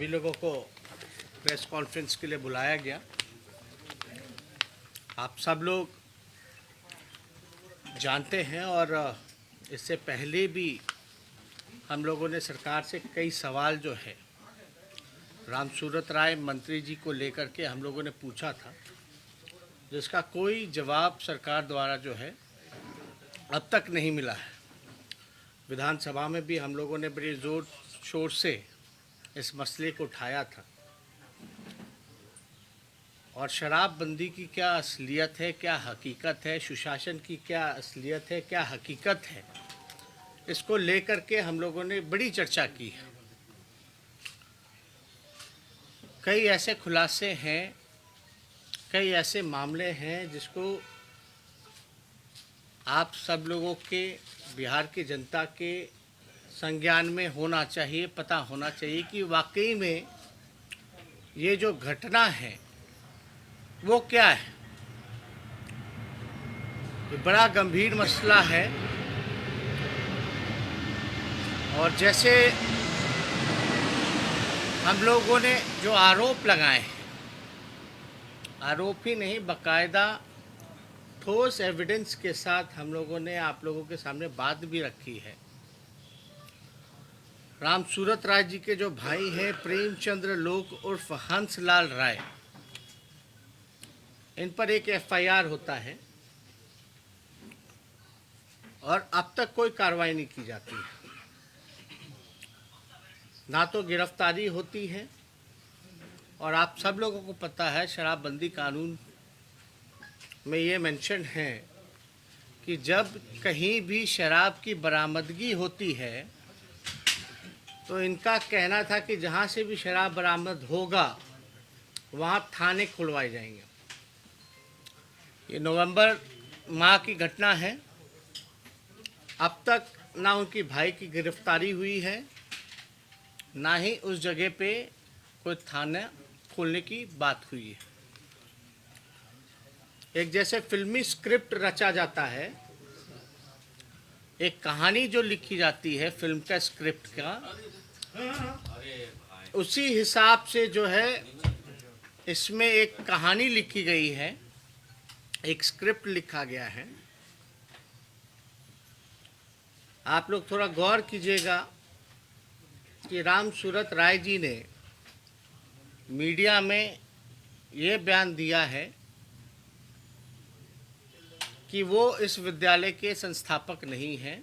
सभी लोगों को प्रेस कॉन्फ्रेंस के लिए बुलाया गया। आप सब लोग जानते हैं और इससे पहले भी हम लोगों ने सरकार से कई सवाल जो है रामसूरत राय मंत्री जी को लेकर के हम लोगों ने पूछा था, जिसका कोई जवाब सरकार द्वारा जो है अब तक नहीं मिला है। विधानसभा में भी हम लोगों ने बड़े ज़ोर शोर से इस मसले को उठाया था और शराबबंदी की क्या असलियत है, क्या हकीकत है, सुशासन की क्या असलियत है, क्या हकीकत है, इसको लेकर के हम लोगों ने बड़ी चर्चा की है। कई ऐसे खुलासे हैं, कई ऐसे मामले हैं जिसको आप सब लोगों के, बिहार की जनता के संज्ञान में होना चाहिए, पता होना चाहिए कि वाकई में ये जो घटना है वो क्या है। ये बड़ा गंभीर मसला है और जैसे हम लोगों ने जो आरोप लगाए हैं, आरोप ही नहीं बाकायदा ठोस एविडेंस के साथ हम लोगों ने आप लोगों के सामने बात भी रखी है। रामसूरत राय जी के जो भाई हैं प्रेमचंद्र लोक उर्फ हंसलाल राय, इन पर एक एफआईआर होता है और अब तक कोई कार्रवाई नहीं की जाती है। ना तो गिरफ्तारी होती है और आप सब लोगों को पता है शराबबंदी कानून में ये मेंशन है कि जब कहीं भी शराब की बरामदगी होती है तो इनका कहना था कि जहाँ से भी शराब बरामद होगा वहाँ थाने खुलवाए जाएंगे। ये नवंबर माह की घटना है। अब तक ना उनकी भाई की गिरफ्तारी हुई है, ना ही उस जगह पे कोई थाना खोलने की बात हुई है। एक जैसे फिल्मी स्क्रिप्ट रचा जाता है, एक कहानी जो लिखी जाती है फिल्म का स्क्रिप्ट का, उसी हिसाब से जो है इसमें एक कहानी लिखी गई है, एक स्क्रिप्ट लिखा गया है। आप लोग थोड़ा गौर कीजिएगा कि रामसूरत राय जी ने मीडिया में ये बयान दिया है कि वो इस विद्यालय के संस्थापक नहीं हैं,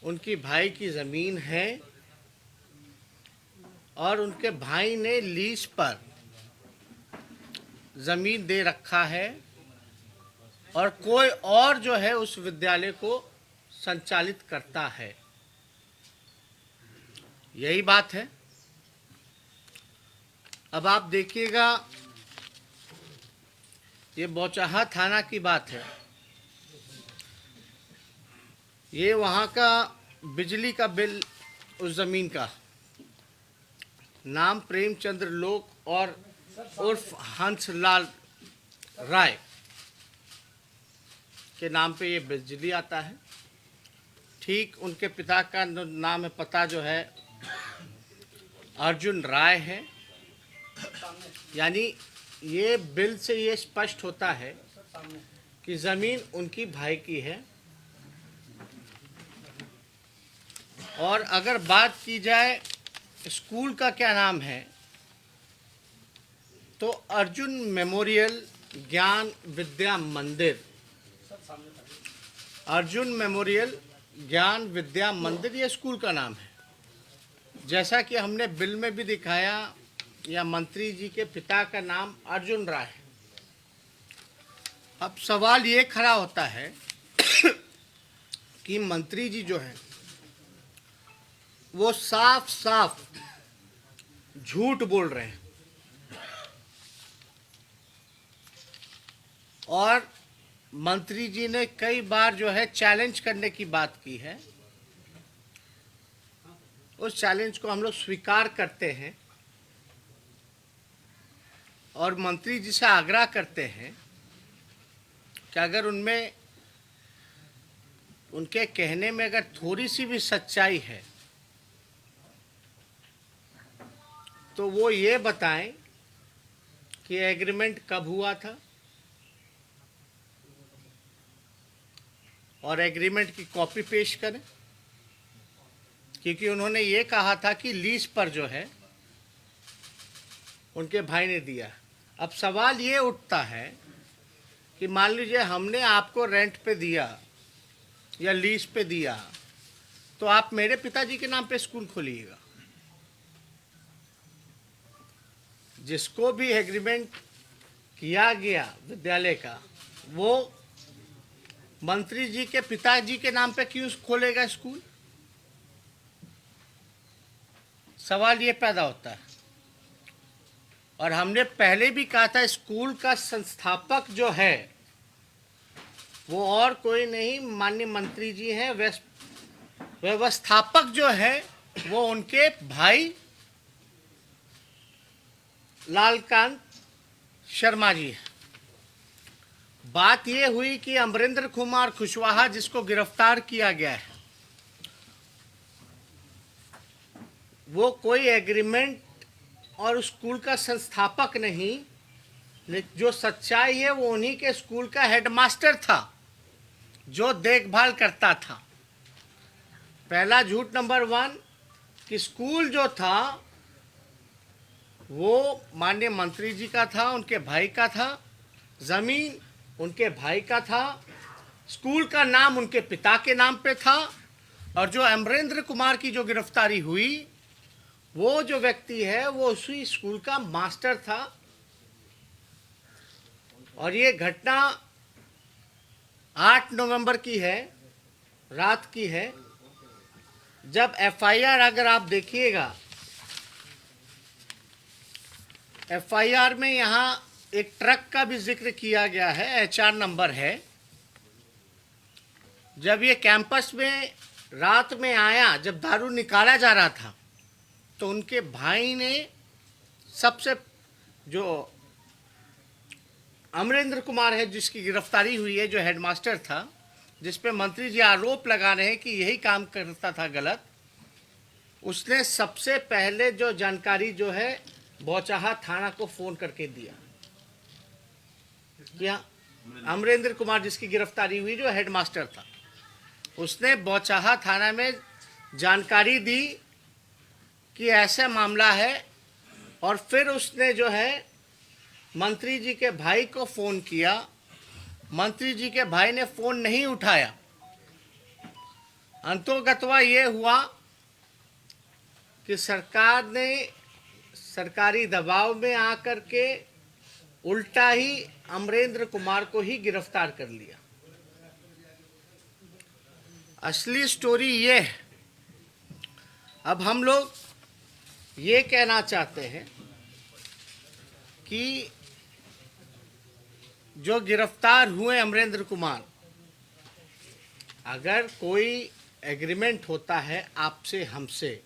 उनकी भाई की ज़मीन है और उनके भाई ने लीज पर ज़मीन दे रखा है और कोई और जो है उस विद्यालय को संचालित करता है। यही बात है। अब आप देखिएगा, ये बौचाहा थाना की बात है। ये वहाँ का बिजली का बिल, उस ज़मीन का नाम प्रेमचंद्र लोक और उर्फ हंसलाल राय के नाम पे ये बिजली आता है। ठीक उनके पिता का नाम है, पता जो है अर्जुन राय है। यानी ये बिल से ये स्पष्ट होता है कि ज़मीन उनकी भाई की है। और अगर बात की जाए स्कूल का क्या नाम है, तो अर्जुन मेमोरियल ज्ञान विद्या मंदिर, अर्जुन मेमोरियल ज्ञान विद्या मंदिर ये स्कूल का नाम है। जैसा कि हमने बिल में भी दिखाया, या मंत्री जी के पिता का नाम अर्जुन राय है। अब सवाल ये खड़ा होता है कि मंत्री जी जो है वो साफ साफ झूठ बोल रहे हैं और मंत्री जी ने कई बार जो है चैलेंज करने की बात की है। उस चैलेंज को हम लोग स्वीकार करते हैं और मंत्री जी से आग्रह करते हैं कि अगर उनमें, उनके कहने में अगर थोड़ी सी भी सच्चाई है तो वो ये बताएं कि एग्रीमेंट कब हुआ था और एग्रीमेंट की कॉपी पेश करें, क्योंकि उन्होंने ये कहा था कि लीज पर जो है उनके भाई ने दिया। अब सवाल ये उठता है कि मान लीजिए हमने आपको रेंट पे दिया या लीज पे दिया, तो आप मेरे पिताजी के नाम पे स्कूल खोलिएगा। जिसको भी एग्रीमेंट किया गया विद्यालय का, वो मंत्री जी के पिताजी के नाम पे क्यों खोलेगा स्कूल? सवाल ये पैदा होता है। और हमने पहले भी कहा था, स्कूल का संस्थापक जो है वो और कोई नहीं, माननीय मंत्री जी हैं। व्यवस्थापक जो है वो उनके भाई लालकांत शर्मा जी है। बात ये हुई कि अमरेंद्र कुमार कुशवाहा, जिसको गिरफ्तार किया गया है, वो कोई एग्रीमेंट और स्कूल का संस्थापक नहीं, लेकिन जो सच्चाई है वो उन्हीं के स्कूल का हेडमास्टर था, जो देखभाल करता था। पहला झूठ नंबर 1 कि स्कूल जो था वो माननीय मंत्री जी का था, उनके भाई का था, जमीन उनके भाई का था, स्कूल का नाम उनके पिता के नाम पे था। और जो अमरेंद्र कुमार की जो गिरफ्तारी हुई, वो जो व्यक्ति है वो उसी स्कूल का मास्टर था। और ये घटना 8 नवंबर की है, रात की है, जब एफआईआर अगर आप देखिएगा, एफआईआर में यहाँ एक ट्रक का भी जिक्र किया गया है, एचआर नंबर है। जब ये कैंपस में रात में आया, जब दारू निकाला जा रहा था, तो उनके भाई ने सबसे, जो अमरेंद्र कुमार है जिसकी गिरफ्तारी हुई है, जो हेडमास्टर था, जिस पे मंत्री जी आरोप लगा रहे हैं कि यही काम करता था गलत, उसने सबसे पहले जो जानकारी जो है बौचाहा थाना को फोन करके दिया। क्या अमरेंद्र कुमार जिसकी गिरफ्तारी हुई, जो हेडमास्टर था, उसने बौचाहा थाना में जानकारी दी कि ऐसा मामला है। और फिर उसने जो है मंत्री जी के भाई को फ़ोन किया। मंत्री जी के भाई ने फ़ोन नहीं उठाया। अंतोगत्वा ये हुआ कि सरकार ने सरकारी दबाव में आकर के उल्टा ही अमरेंद्र कुमार को ही गिरफ्तार कर लिया। असली स्टोरी ये है। अब हम लोग ये कहना चाहते हैं कि जो गिरफ्तार हुए अमरेंद्र कुमार, अगर कोई एग्रीमेंट होता है आपसे हमसे,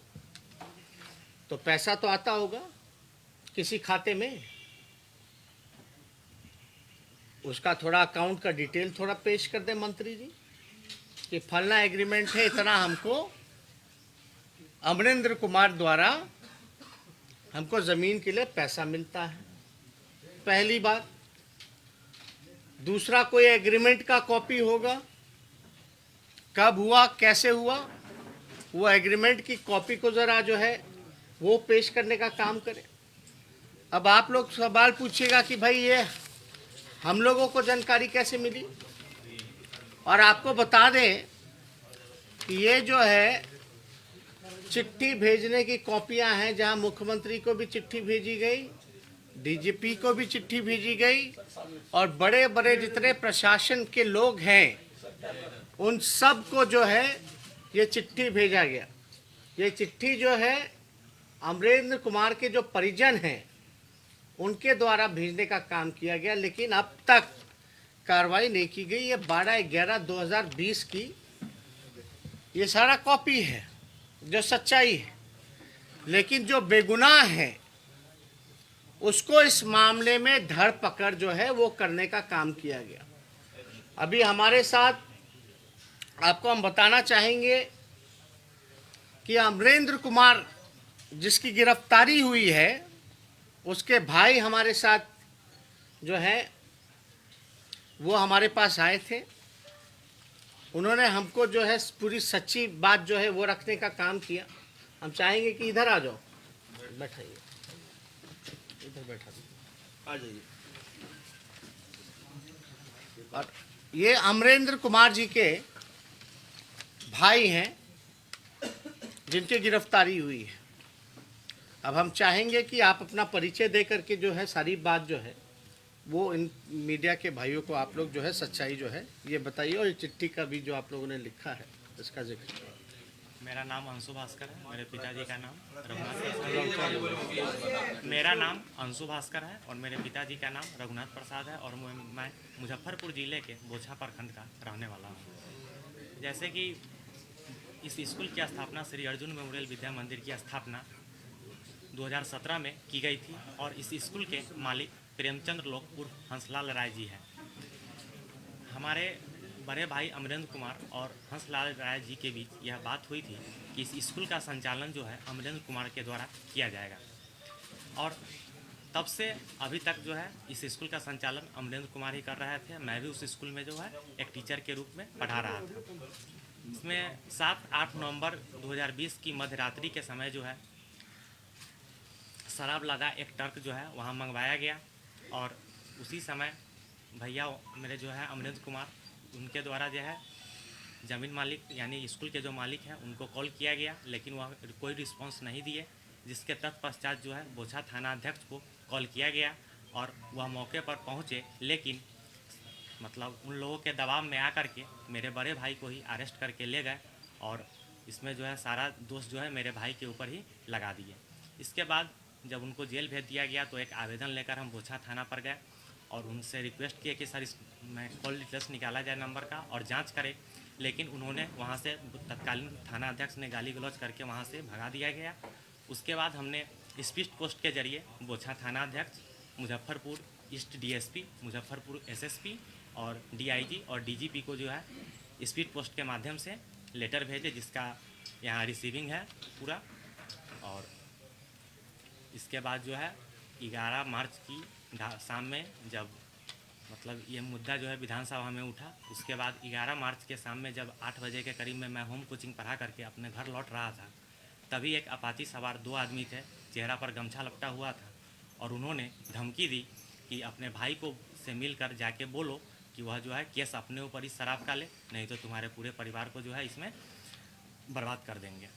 तो पैसा तो आता होगा किसी खाते में, उसका थोड़ा अकाउंट का डिटेल थोड़ा पेश कर दे मंत्री जी कि फलना एग्रीमेंट है, इतना हमको अमरेंद्र कुमार द्वारा हमको ज़मीन के लिए पैसा मिलता है। पहली बात। दूसरा, कोई एग्रीमेंट का कॉपी होगा, कब हुआ, कैसे हुआ, वो एग्रीमेंट की कॉपी को ज़रा जो है वो पेश करने का काम करें। अब आप लोग सवाल पूछिएगा कि भाई ये हम लोगों को जानकारी कैसे मिली। और आपको बता दें कि ये जो है चिट्ठी भेजने की कॉपियां हैं, जहां मुख्यमंत्री को भी चिट्ठी भेजी गई, डीजीपी को भी चिट्ठी भेजी गई, और बड़े बड़े जितने प्रशासन के लोग हैं उन सब को जो है ये चिट्ठी भेजा गया। ये चिट्ठी जो है अमरेंद्र कुमार के जो परिजन हैं उनके द्वारा भेजने का काम किया गया, लेकिन अब तक कार्रवाई नहीं की गई। ये 12/11/2020 की ये सारा कॉपी है जो सच्चाई है, लेकिन जो बेगुनाह है उसको इस मामले में धर पकड़ जो है वो करने का काम किया गया। अभी हमारे साथ आपको हम बताना चाहेंगे कि अमरेंद्र कुमार जिसकी गिरफ्तारी हुई है उसके भाई हमारे साथ जो है वो हमारे पास आए थे। उन्होंने हमको जो है पूरी सच्ची बात जो है वो रखने का काम किया। हम चाहेंगे कि इधर आ जाओ, बैठाइए, इधर बैठा दो, आ जाइए। और ये अमरेंद्र कुमार जी के भाई हैं जिनकी गिरफ्तारी हुई है। अब हम चाहेंगे कि आप अपना परिचय दे करके जो है सारी बात जो है वो इन मीडिया के भाइयों को आप लोग जो है सच्चाई जो है ये बताइए, और ये चिट्ठी का भी जो आप लोगों ने लिखा है इसका जिक्र। मेरा नाम अंशु भास्कर है। मेरे पिताजी का नाम रघुनाथ। मेरा नाम अंशु भास्कर है और मेरे पिताजी का नाम रघुनाथ प्रसाद है और मैं मुजफ्फरपुर ज़िले के बोछा प्रखंड का रहने वाला हूँ। जैसे कि इस स्कूल की स्थापना श्री अर्जुन मेमोरियल विद्या मंदिर की स्थापना 2017 में की गई थी और इस स्कूल के मालिक प्रेमचंद्र लोक उर्फ हंसलाल राय जी हैं। हमारे बड़े भाई अमरेंद्र कुमार और हंसलाल राय जी के बीच यह बात हुई थी कि इस स्कूल का संचालन जो है अमरेंद्र कुमार के द्वारा किया जाएगा और तब से अभी तक जो है इस स्कूल का संचालन अमरेंद्र कुमार ही कर रहे थे। मैं भी उस स्कूल में जो है एक टीचर के रूप में पढ़ा रहा था। इसमें 7-8 नवंबर 2020 की मध्यरात्रि के समय जो है शराब लदा एक ट्रक जो है वहाँ मंगवाया गया और उसी समय भैया मेरे जो है अमरेंद्र कुमार उनके द्वारा जो है ज़मीन मालिक यानी स्कूल के जो मालिक हैं उनको कॉल किया गया, लेकिन वह कोई रिस्पांस नहीं दिए, जिसके तत्पश्चात जो है बोछा थाना अध्यक्ष को कॉल किया गया और वह मौके पर पहुंचे, लेकिन मतलब उन लोगों के दबाव में आकर के मेरे बड़े भाई को ही अरेस्ट करके ले गए और इसमें जो है सारा दोष जो है मेरे भाई के ऊपर ही लगा दिए। इसके बाद जब उनको जेल भेज दिया गया तो एक आवेदन लेकर हम बोछा थाना पर गए और उनसे रिक्वेस्ट किए कि सर मैं कॉल डिटेल्स निकाला जाए नंबर का और जांच करें, लेकिन उन्होंने वहां से तत्कालीन थाना अध्यक्ष ने गाली गलौज करके वहां से भगा दिया गया। उसके बाद हमने स्पीड पोस्ट के जरिए बोछा थाना अध्यक्ष, Muzaffarpur east DSP, Muzaffarpur SSP और डीआईजी और डीजीपी को जो है स्पीड पोस्ट के माध्यम से लेटर भेजे, जिसका यहाँ रिसीविंग है पूरा। और इसके बाद जो है 11 मार्च की शाम में जब मतलब ये मुद्दा जो है विधानसभा में उठा, उसके बाद 11 मार्च के शाम में जब 8 बजे के करीब में मैं होम कोचिंग पढ़ा करके अपने घर लौट रहा था, तभी एक अपाची सवार 2 आदमी थे, चेहरा पर गमछा लपटा हुआ था और उन्होंने धमकी दी कि अपने भाई को से मिलकर जाके बोलो कि वह जो है केस अपने ऊपर ही शराब का ले, नहीं तो तुम्हारे पूरे परिवार को जो है इसमें बर्बाद कर देंगे।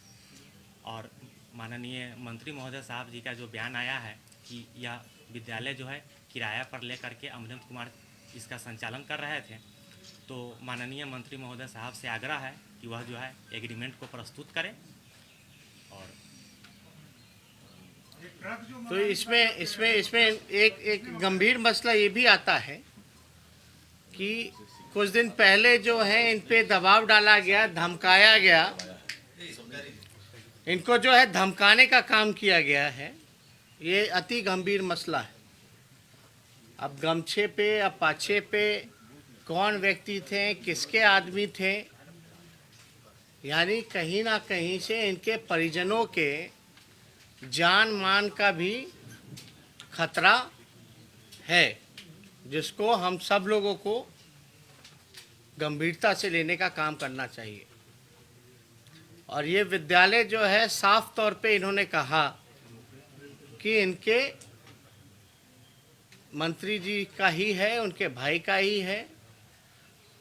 और माननीय मंत्री महोदय साहब जी का जो बयान आया है कि यह विद्यालय जो है किराया पर ले करके अमरेंद्र कुमार इसका संचालन कर रहे थे, तो माननीय मंत्री महोदय साहब से आग्रह है कि वह जो है एग्रीमेंट को प्रस्तुत करें। और तो इसमें एक गंभीर मसला ये भी आता है कि कुछ दिन पहले जो है इन पे दबाव डाला गया, धमकाया गया, इनको जो है धमकाने का काम किया गया है। ये अति गंभीर मसला है। अब गमछे पे, अब पाछे पे कौन व्यक्ति थे, किसके आदमी थे, यानी कहीं ना कहीं से इनके परिजनों के जान मान का भी खतरा है, जिसको हम सब लोगों को गंभीरता से लेने का काम करना चाहिए। और ये विद्यालय जो है साफ तौर पे इन्होंने कहा कि इनके मंत्री जी का ही है, उनके भाई का ही है,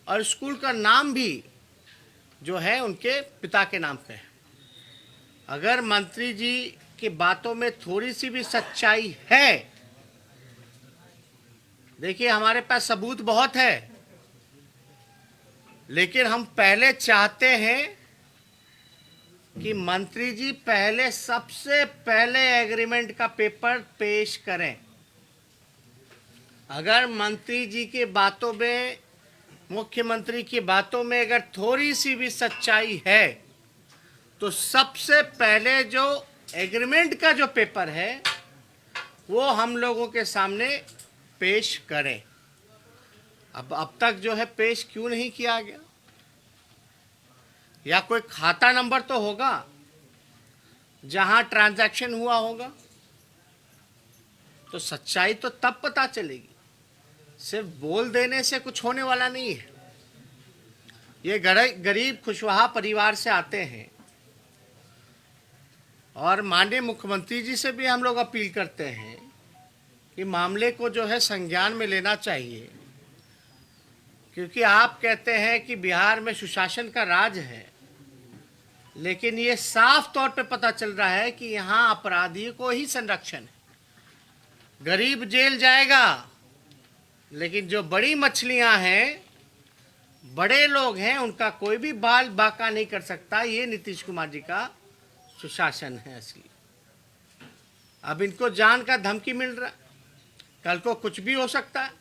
और स्कूल का नाम भी जो है उनके पिता के नाम पे है। अगर मंत्री जी की बातों में थोड़ी सी भी सच्चाई है, देखिए हमारे पास सबूत बहुत है, लेकिन हम पहले चाहते हैं कि मंत्री जी पहले सबसे पहले एग्रीमेंट का पेपर पेश करें। अगर मंत्री जी की बातों में, मुख्यमंत्री की बातों में अगर थोड़ी सी भी सच्चाई है, तो सबसे पहले जो एग्रीमेंट का जो पेपर है वो हम लोगों के सामने पेश करें। अब तक जो है पेश क्यों नहीं किया गया? या कोई खाता नंबर तो होगा जहां ट्रांजैक्शन हुआ होगा, तो सच्चाई तो तब पता चलेगी। सिर्फ बोल देने से कुछ होने वाला नहीं है। ये गरीब खुशवहा परिवार से आते हैं और माननीय मुख्यमंत्री जी से भी हम लोग अपील करते हैं कि मामले को जो है संज्ञान में लेना चाहिए, क्योंकि आप कहते हैं कि बिहार में सुशासन का राज है, लेकिन ये साफ तौर पे पता चल रहा है कि यहाँ अपराधियों को ही संरक्षण है। गरीब जेल जाएगा, लेकिन जो बड़ी मछलियां हैं, बड़े लोग हैं, उनका कोई भी बाल बाका नहीं कर सकता। ये नीतीश कुमार जी का सुशासन है असली। अब इनको जान का धमकी मिल रहा है, कल को कुछ भी हो सकता है।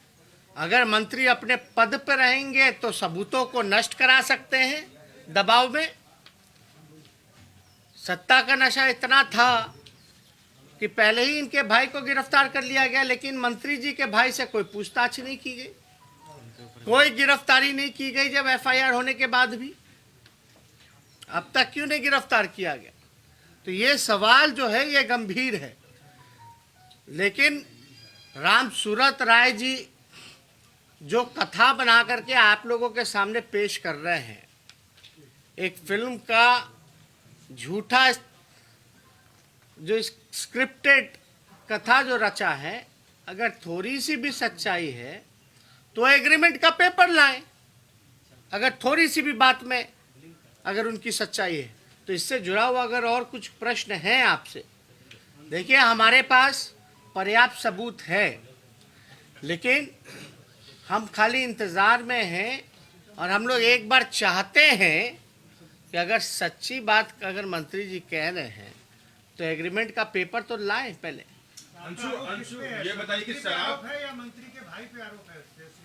अगर मंत्री अपने पद पर रहेंगे तो सबूतों को नष्ट करा सकते हैं दबाव में। सत्ता का नशा इतना था कि पहले ही इनके भाई को गिरफ्तार कर लिया गया, लेकिन मंत्री जी के भाई से कोई पूछताछ नहीं की गई, कोई गिरफ्तारी नहीं की गई। जब एफआईआर होने के बाद भी अब तक क्यों नहीं गिरफ्तार किया गया? तो ये सवाल जो है ये गंभीर है। लेकिन राम सूरत राय जी जो कथा बना करके आप लोगों के सामने पेश कर रहे हैं, एक फिल्म का झूठा जो स्क्रिप्टेड कथा जो रचा है, अगर थोड़ी सी भी सच्चाई है तो एग्रीमेंट का पेपर लाएं। अगर थोड़ी सी भी बात में अगर उनकी सच्चाई है तो इससे जुड़ा हुआ अगर और कुछ प्रश्न हैं आपसे, देखिए हमारे पास पर्याप्त सबूत है, लेकिन हम खाली इंतज़ार में हैं। और हम लोग एक बार चाहते हैं कि अगर सच्ची बात अगर मंत्री जी कह रहे हैं तो एग्रीमेंट का पेपर तो लाएं पहले। अंशु ये बताइए कि शराब है या मंत्री के भाई पे आरोप है?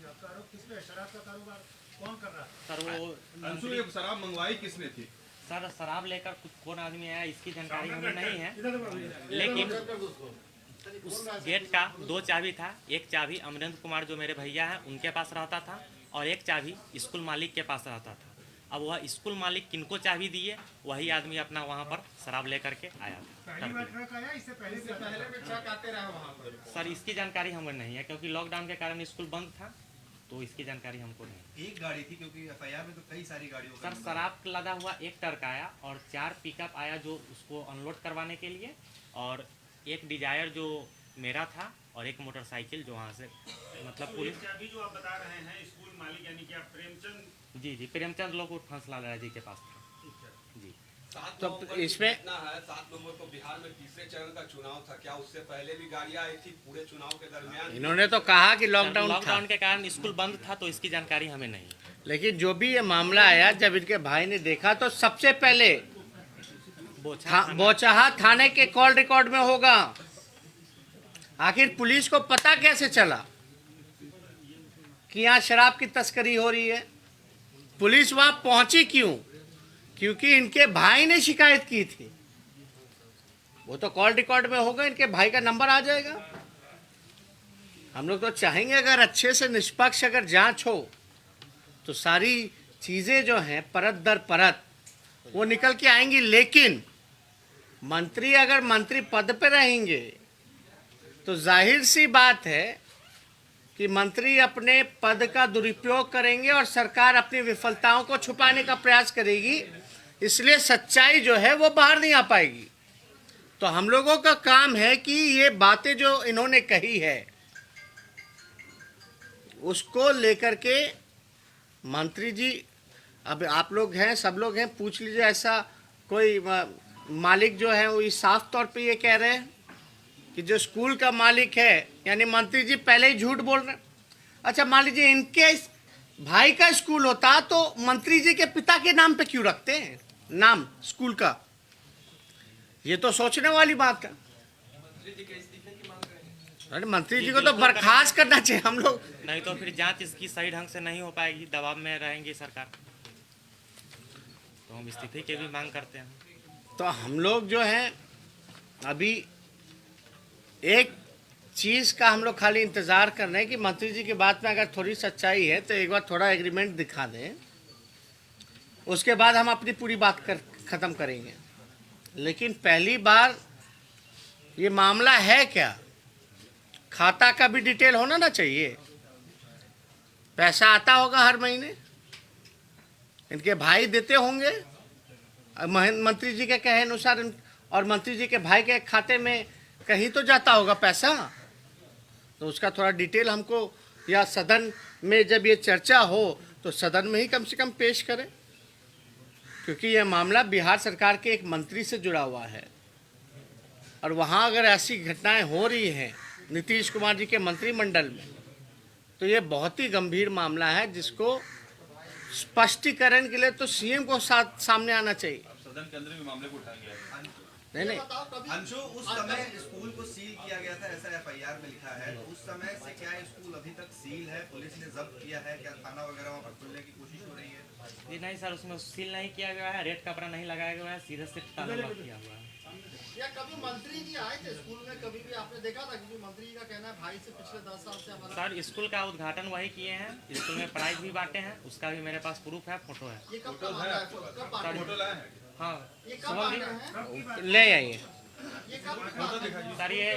आपका आरोप किस पे है? शराब का कारोबार कौन कर रहा है? सर वो अंशु ये शराब मंगवाई किसने थी? सर शराब लेकर कौन आदमी आया इसकी जानकारी हमें नहीं है, लेकिन उस गेट का 2 चाबी था। एक चाबी अमरेंद्र कुमार जो मेरे भैया हैं उनके पास रहता था, और एक चाबी स्कूल मालिक के पास रहता था। अब वह स्कूल मालिक किनको चाबी दिए, वही आदमी अपना वहाँ पर शराब लेकर के आया था। पहली बार ट्रक आया, इससे पहले भी ट्रक आते रहे वहाँ पर। सर इसकी जानकारी हमें नहीं है, क्योंकि लॉकडाउन के कारण स्कूल बंद था, तो इसकी जानकारी हमको नहीं। एक गाड़ी थी, क्योंकि एफआईआर में तो कई सारी गाड़ियों का सर शराब लदा हुआ एक ट्रक आया और 4 पिकअप आया जो उसको अनलोड करवाने के लिए, और एक डिजायर जो मेरा था, और एक मोटरसाइकिल जो वहाँ से मतलब पुलिस। अभी जो आप बता रहे हैं स्कूल मालिक यानी कि आप प्रेमचंद जी प्रेमचंद लोग हंसलाल जी के पास था जी। तो इसमें 7 नवंबर को बिहार में तीसरे चरण का चुनाव था, क्या उससे पहले भी गाड़ियां आई थी पूरे चुनाव के दरमियान? इन्होंने तो कहा कि लॉकडाउन के कारण स्कूल बंद था, तो इसकी जानकारी हमें नहीं है। लेकिन जो भी ये मामला आया, जब इनके भाई ने देखा तो सबसे पहले बोचहा थाने के कॉल रिकॉर्ड में होगा। आखिर पुलिस को पता कैसे चला कि यहाँ शराब की तस्करी हो रही है? पुलिस वहां पहुंची क्यों? क्योंकि इनके भाई ने शिकायत की थी। वो तो कॉल रिकॉर्ड में होगा, इनके भाई का नंबर आ जाएगा। हम लोग तो चाहेंगे अगर अच्छे से निष्पक्ष अगर जांच हो तो सारी चीजें जो हैं परत दर परत वो निकल के आएंगी। लेकिन मंत्री अगर मंत्री पद पे रहेंगे तो जाहिर सी बात है कि मंत्री अपने पद का दुरुपयोग करेंगे और सरकार अपनी विफलताओं को छुपाने का प्रयास करेगी, इसलिए सच्चाई जो है वो बाहर नहीं आ पाएगी। तो हम लोगों का काम है कि ये बातें जो इन्होंने कही है उसको लेकर के मंत्री जी, अब आप लोग हैं, सब लोग हैं, पूछ लीजिए। ऐसा कोई मालिक जो है वो साफ तौर पे ये कह रहे हैं कि जो स्कूल का मालिक है, यानी मंत्री जी पहले ही झूठ बोल रहे हैं। अच्छा मान लीजिए इनके भाई का स्कूल होता तो मंत्री जी के पिता के नाम पे क्यों रखते हैं नाम स्कूल का? ये तो सोचने वाली बात है। अरे मंत्री जी को तो बर्खास्त करना चाहिए हम लोग। नहीं तो फिर जांच इसकी सही ढंग से नहीं हो पाएगी, दबाव में रहेंगी सरकार, तो हम इस्तीफे की भी मांग करते हैं। तो हम लोग जो हैं अभी एक चीज़ का हम लोग खाली इंतज़ार कर रहे हैं कि मंत्री जी की बात में अगर थोड़ी सच्चाई है तो एक बार थोड़ा एग्रीमेंट दिखा दें, उसके बाद हम अपनी पूरी बात ख़त्म करेंगे। लेकिन पहली बार ये मामला है क्या, खाता का भी डिटेल होना ना चाहिए। पैसा आता होगा हर महीने, इनके भाई देते होंगे मंत्री जी के कहे अनुसार, और मंत्री जी के भाई के खाते में कहीं तो जाता होगा पैसा। तो उसका थोड़ा डिटेल हमको, या सदन में जब ये चर्चा हो तो सदन में ही कम से कम पेश करें, क्योंकि यह मामला बिहार सरकार के एक मंत्री से जुड़ा हुआ है। और वहाँ अगर ऐसी घटनाएं हो रही हैं नीतीश कुमार जी के मंत्रिमंडल में, तो ये बहुत ही गंभीर मामला है, जिसको स्पष्टीकरण के लिए तो सीएम को सामने आना चाहिए। सदन के अंदर भी मामले को उठाएंगे। नहीं, अंशु, उस समय स्कूल को सील किया गया था, ऐसा एफआईआर में लिखा है। उस समय से क्या स्कूल अभी तक सील है? पुलिस ने जब्त किया है? क्या थाना वगैरह वहाँ पर खुलने की कोशिश हो रही है? जी नहीं सर, उसमें सील नहीं किया गया है, रेड कपड़ा नहीं लगाया गया है, सीधे सिर्फ ताला लॉक किया हुआ है। या कभी मंत्री जी आए थे स्कूल में, कभी भी आपने देखा था? क्योंकि मंत्री जी का कहना है भाई से पिछले 10 साल से हमारा। सर स्कूल का उद्घाटन वही किए हैं, स्कूल में प्राइज भी बांटे हैं, उसका भी मेरे पास प्रूफ है, फोटो है। ये कब का मामला है? कब बांटे? फोटो लाए हैं? हाँ ये कब बांटे हैं? ले आइए। ये कब बांटे हैं? सर ये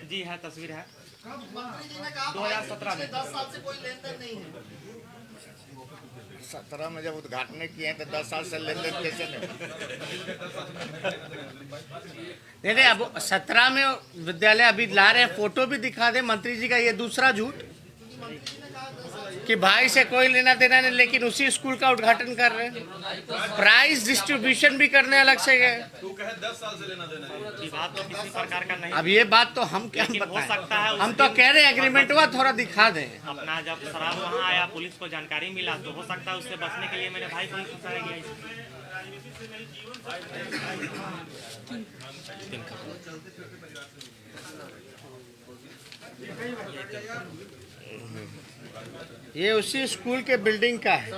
जी है, तस्वीर है। मंत्री जी ने कहा 2017 में। 10 साल से कोई लेन देन नहीं है। 17 में जब उद्घाटन किए हैं तो 10 साल से लेन देन कैसे नहीं? नहीं, अब 17 में विद्यालय अभी ला रहे हैं, फोटो भी दिखा दे मंत्री जी का। ये दूसरा झूठ कि भाई से कोई लेना देना नहीं, लेकिन उसी स्कूल का उद्घाटन कर रहे हैं, प्राइज डिस्ट्रीब्यूशन भी करने अलग से गए। तू कहे 10 साल से लेना देना है। ये बात तो किसी प्रकार का नहीं। अब ये बात तो हम क्या लेकिन हो बताएं, सकता है हम तो कह रहे हैं एग्रीमेंट हुआ, थोड़ा दिखा दें। अपना जब शराब वहाँ आया, पुलिस को जानकारी मिला, तो हो सकता है उससे बचने के लिए मेरे भाई को ही फंसाया गया इसमें। ये उसी स्कूल के बिल्डिंग का है।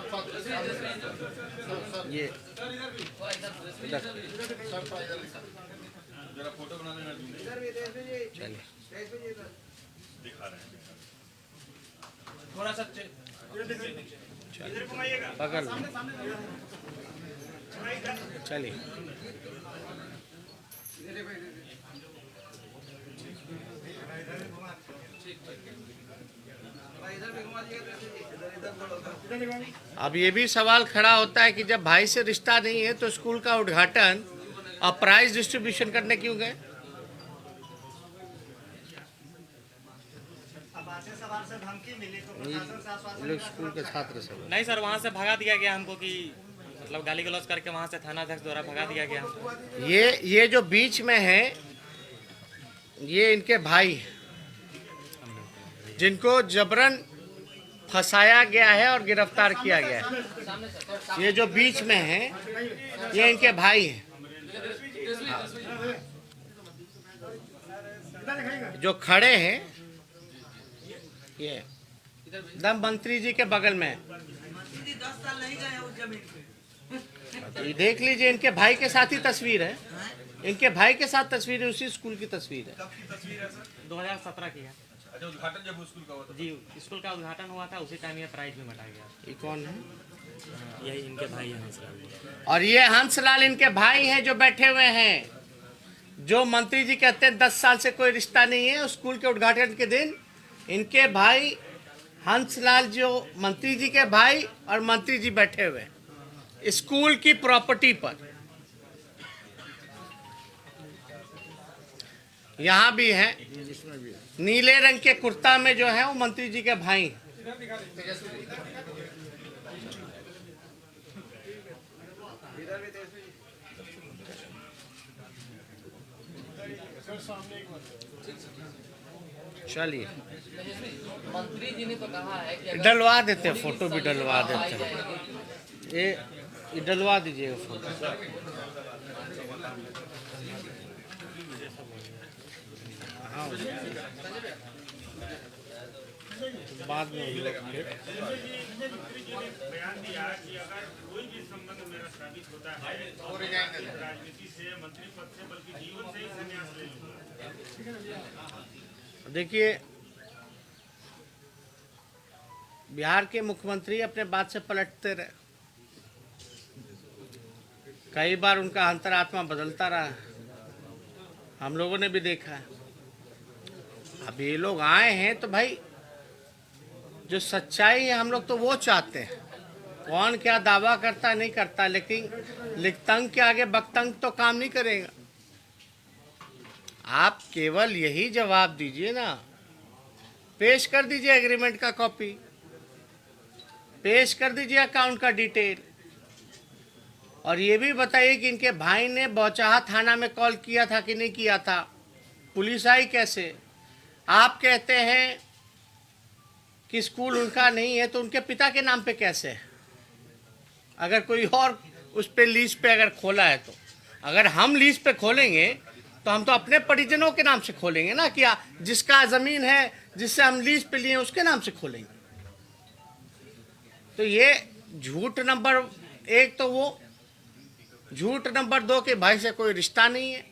ये जरा फोटो बना लेना। चलिए, दिखा रहे हैं। बगल में चलिए। अब ये भी सवाल खड़ा होता है कि जब भाई से रिश्ता नहीं है तो स्कूल का उद्घाटन और प्राइज डिस्ट्रीब्यूशन करने क्यों गए? ये लोग स्कूल के छात्र सब। नहीं सर, वहाँ से भगा दिया गया हमको, कि मतलब गाली गलौज करके वहाँ से थाना अध्यक्ष द्वारा भगा दिया गया हमको। ये जो बीच में है, ये इनके भाई हैं, जिनको जबरन फंसाया गया है और गिरफ्तार किया गया है। ये जो बीच में है, ये इनके भाई हैं, जो खड़े हैं, ये दम मंत्री जी के बगल में। ये देख लीजिए, इनके भाई के साथ ही तस्वीर है, इनके भाई के साथ तस्वीर है, उसी स्कूल की तस्वीर है। 2017 की है। अच्छा, उद्घाटन जब स्कूल का हुआ था? जी, स्कूल का उद्घाटन हुआ था, उसी टाइम ये प्राइज भी बटाया गया। ये कौन है? यही इनके भाई हैं हंसराज। और ये हंसलाल इनके भाई हैं जो बैठे हुए हैं, जो मंत्री जी कहते हैं 10 साल से कोई रिश्ता नहीं है। स्कूल के उद्घाटन के दिन इनके भाई हंसलाल, जो मंत्री जी के भाई, और मंत्री जी बैठे हुए हैं स्कूल की प्रॉपर्टी पर। यहाँ भी है, नीले रंग के कुर्ता में जो है वो मंत्री जी के भाई हैं। चलिए, मंत्री जी ने तो कहा है कि डलवा देते हैं, फोटो भी डलवा देते हैं। ये डलवा दीजिएगा फोटो। हाँ, बाद में हम लोग फिर बयान दिया कि अगर कोई भी संबंध मेरा साबित होता है तो राजनीति से, मंत्री पद से, बल्कि जीवन से ही संन्यास ले लूंगा। देखिए, बिहार के मुख्यमंत्री अपने बात से पलटते रहे। कई बार उनका अंतरात्मा बदलता रहा, हम लोगों ने भी देखा है। अब ये लोग आए हैं तो भाई जो सच्चाई है हम लोग तो वो चाहते हैं। कौन क्या दावा करता नहीं करता, लेकिन लिखतंग के आगे बकतंग तो काम नहीं करेगा। आप केवल यही जवाब दीजिए ना, पेश कर दीजिए एग्रीमेंट का कॉपी, पेश कर दीजिए अकाउंट का डिटेल, और ये भी बताइए कि इनके भाई ने बौचाहा थाना में कॉल किया था कि नहीं किया था, पुलिस आई कैसे। आप कहते हैं कि स्कूल उनका नहीं है तो उनके पिता के नाम पे कैसे है, अगर कोई और उस पे लीज पे अगर खोला है तो। अगर हम लीज पे खोलेंगे तो हम तो अपने परिजनों के नाम से खोलेंगे ना, कि जिसका ज़मीन है जिससे हम लीज पे लिए उसके नाम से खोलेंगे। तो ये झूठ नंबर 1 तो वो, झूठ नंबर 2 के भाई से कोई रिश्ता नहीं है,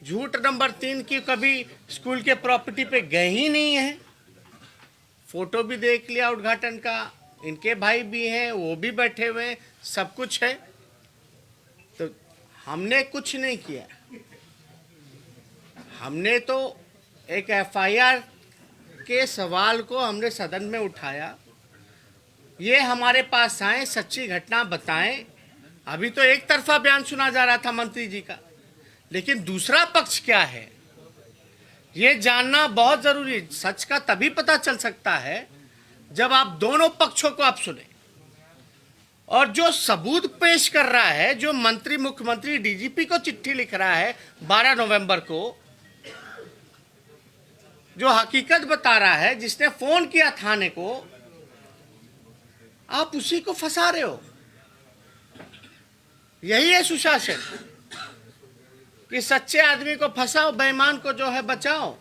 झूठ नंबर 3 की कभी स्कूल के प्रॉपर्टी पे गए ही नहीं है। फोटो भी देख लिया उद्घाटन का, इनके भाई भी हैं, वो भी बैठे हुए हैं, सब कुछ है। तो हमने कुछ नहीं किया, हमने तो एक एफआईआर के सवाल को हमने सदन में उठाया। ये हमारे पास आए, सच्ची घटना बताएं। अभी तो एक तरफा बयान सुना जा रहा था मंत्री जी का, लेकिन दूसरा पक्ष क्या है ये जानना बहुत जरूरी है। सच का तभी पता चल सकता है जब आप दोनों पक्षों को आप सुने। और जो सबूत पेश कर रहा है, जो मंत्री, मुख्यमंत्री, डीजीपी को चिट्ठी लिख रहा है 12 नवंबर को, जो हकीकत बता रहा है, जिसने फोन किया थाने को, आप उसी को फंसा रहे हो। यही है सुशासन, कि सच्चे आदमी को फंसाओ, बेईमान को जो है बचाओ।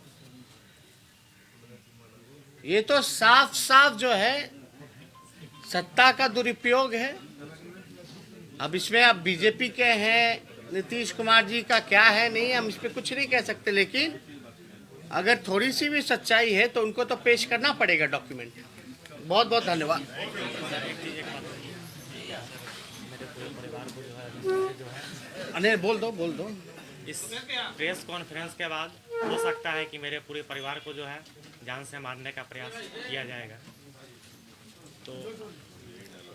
ये तो साफ साफ जो है सत्ता का दुरुपयोग है। अब इसमें आप बीजेपी के हैं, नीतीश कुमार जी का क्या है, नहीं, हम इस पर कुछ नहीं कह सकते, लेकिन अगर थोड़ी सी भी सच्चाई है तो उनको तो पेश करना पड़ेगा डॉक्यूमेंट। बहुत बहुत धन्यवाद। अनिल बोल दो। इस प्रेस कॉन्फ्रेंस के बाद हो सकता है कि मेरे पूरे परिवार को जो है जान से मारने का प्रयास किया जाएगा। तो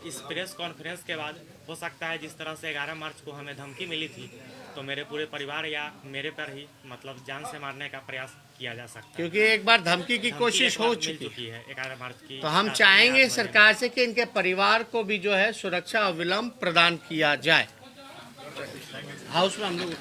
इस प्रेस कॉन्फ्रेंस के बाद हो सकता है जिस तरह से 11 मार्च को हमें धमकी मिली थी, तो मेरे पूरे परिवार या मेरे पर ही मतलब जान से मारने का प्रयास किया जा सकता है। क्योंकि एक बार धमकी की कोशिश हो चुकी है 11 मार्च की। तो हम चाहेंगे सरकार से कि इनके परिवार को भी जो है सुरक्षा अविलंब प्रदान किया जाए। हाउस में हम लोग